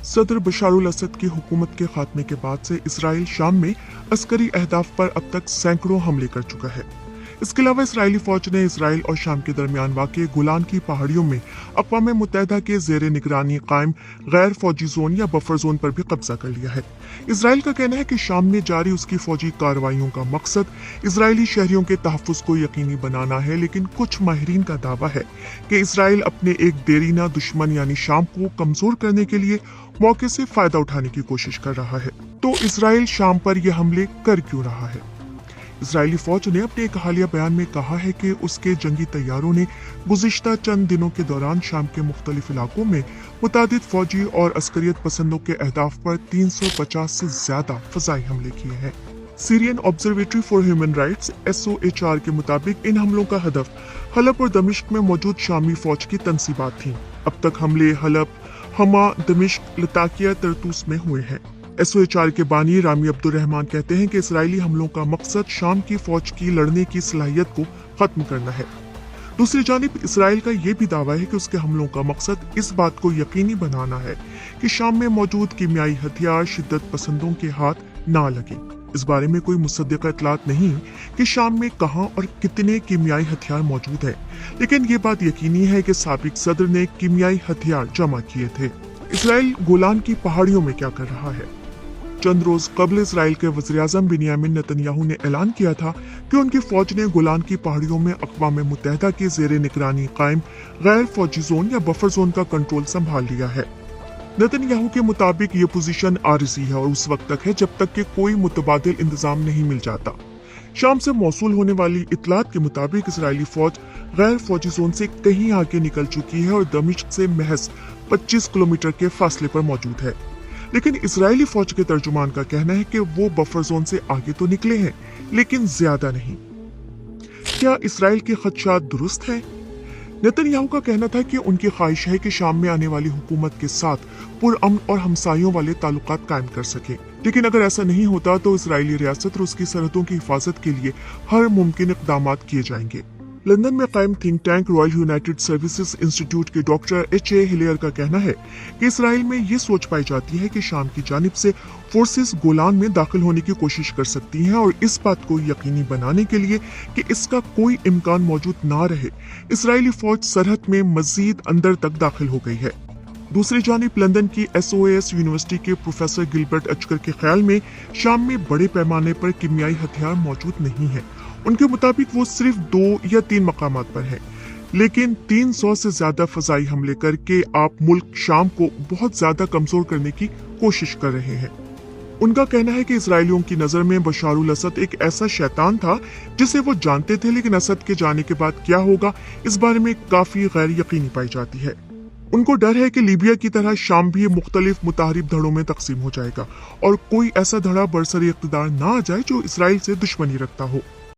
सदर बशारुल असद की हुकूमत के खात्मे के बाद से इसराइल शाम में अस्करी अहदाफ पर अब तक सैकड़ों हमले कर चुका है। इसके अलावा इसराइली फौज ने इसराइल और शाम के दरमियान वाक़े गोलान की पहाड़ियों में अक़वाम मुत्तहिदा के ज़ेर निगरानी कायम गैर फौजी जोन या बफर जोन पर भी कब्जा कर लिया है। इसराइल का कहना है कि शाम में जारी उसकी फौजी कार्रवाइयों का मकसद इसराइली शहरियों के तहफ़्फ़ुज़ को यकीनी बनाना है, लेकिन कुछ माहिरीन का दावा है कि इसराइल अपने एक देरीना दुश्मन यानी शाम को कमज़ोर करने के लिए मौके से फ़ायदा उठाने की कोशिश कर रहा है। तो इसराइल शाम पर यह हमले कर क्यों रहा है? इसराइली फौज ने अपने एक हालिया बयान में कहा है कि उसके जंगी तैयारों ने गुज़िश्ता चंद दिनों के दौरान शाम के मुख्तलिफ इलाकों में मुतादिद फौजी और अस्करियत पसंदों के अहदाफ पर 350 से ज्यादा फ़ज़ाई हमले किए हैं। Syrian observatory for human rights SOHR के मुताबिक इन हमलों का हदफ हलब और दमिश्क में मौजूद शामी फौज की तनसीबात थीं। अब तक हमले हलब, हमा, दमिश्क, लताकिया, तरतूस में हुए हैं। SOHR के बानी रामी अब्दुल रहमान कहते हैं कि इसराइली हमलों का मकसद शाम की फौज की लड़ने की सलाहियत को खत्म करना है। दूसरी जानिब इसराइल का ये भी दावा है कि उसके हमलों का मकसद इस बात को यकीनी बनाना है कि शाम में मौजूद कीमियाई हथियार शिद्दत पसंदों के हाथ ना लगे। इस बारे में कोई मुसद्दिक़ा इतलात नहीं कि शाम में कहां और कितने कीमियाई हथियार मौजूद है, लेकिन ये बात यकीनी है कि साबिक सदर ने कीमियाई हथियार जमा किए थे। इसराइल गोलान की पहाड़ियों में क्या कर रहा है? चंद रोज कबल इसराइल के वज़ीर-ए-आज़म बिन्यामिन नेतन्याहू ने ऐलान किया था कि उनकी फौज ने गोलान की पहाड़ियों में अक़वाम मुत्तहिदा के ज़ेर निगरानी कायम गैर फौजी जोन या बफर जोन का कंट्रोल संभाल लिया है। नेतन्याहू के मुताबिक ये पोजीशन आरिज़ी है और उस वक्त तक है जब तक कि कोई मुतबादिल इंतजाम नहीं मिल जाता। शाम से मौसूल होने वाली इतलात के मुताबिक इसराइली फौज गैर फौजी जोन से कहीं आगे निकल चुकी है और दमिश्क से महज 25 किलोमीटर के फासले पर मौजूद है। लेकिन इसराइली फौज के तर्जुमान का कहना है कि वो बफर जोन से आगे तो निकले हैं, लेकिन ज्यादा नहीं। क्या इसराइल के खदशात दुरुस्त हैं? नेतन्याहू का कहना था कि उनकी ख्वाहिश है कि शाम में आने वाली हुकूमत के साथ पुरअमन और हमसायों वाले ताल्लुकात कायम कर सके, लेकिन अगर ऐसा नहीं होता तो इसराइली रियासत और उसकी सरहदों की हिफाजत के लिए हर मुमकिन इक़दामात किए जाएंगे। लंदन में कायम think tank royal United services institute के डॉक्टर H.A. हिलियर का कहना है कि इसराइल में ये सोच पाई जाती है कि शाम की जानिब से फोर्सेस गोलान में दाखिल होने की कोशिश कर सकती हैं और इस बात को यकीनी बनाने के लिए कि इसका कोई इम्कान मौजूद ना रहे, इसराइली फौज सरहद में मजीद अंदर तक दाखिल हो गई है। दूसरी जानिब लंदन की SOAS यूनिवर्सिटी के प्रोफेसर गिलबर्ट अचकर के ख्याल में शाम में बड़े पैमाने पर कीमियाई हथियार मौजूद नहीं है। उनके मुताबिक वो सिर्फ 2 या 3 मकामात पर है, लेकिन 300 से ज्यादा फजाई हमले करके आप मुल्क शाम को बहुत ज्यादा कमजोर करने की कोशिश कर रहे हैं। उनका कहना है कि इसराइलियों की नजर में बशारुल असद एक ऐसा शैतान था जिसे वो जानते थे, लेकिन असद के जाने के बाद क्या होगा इस बारे में काफी गैर यकीनी पाई जाती है। उनको डर है कि लीबिया की तरह शाम भी मुख्तलिफ मुताहरिब धड़ों में तकसीम हो जाएगा और कोई ऐसा धड़ा बरसरी इक़्तिदार ना आ जाए जो इसराइल से दुश्मनी रखता हो।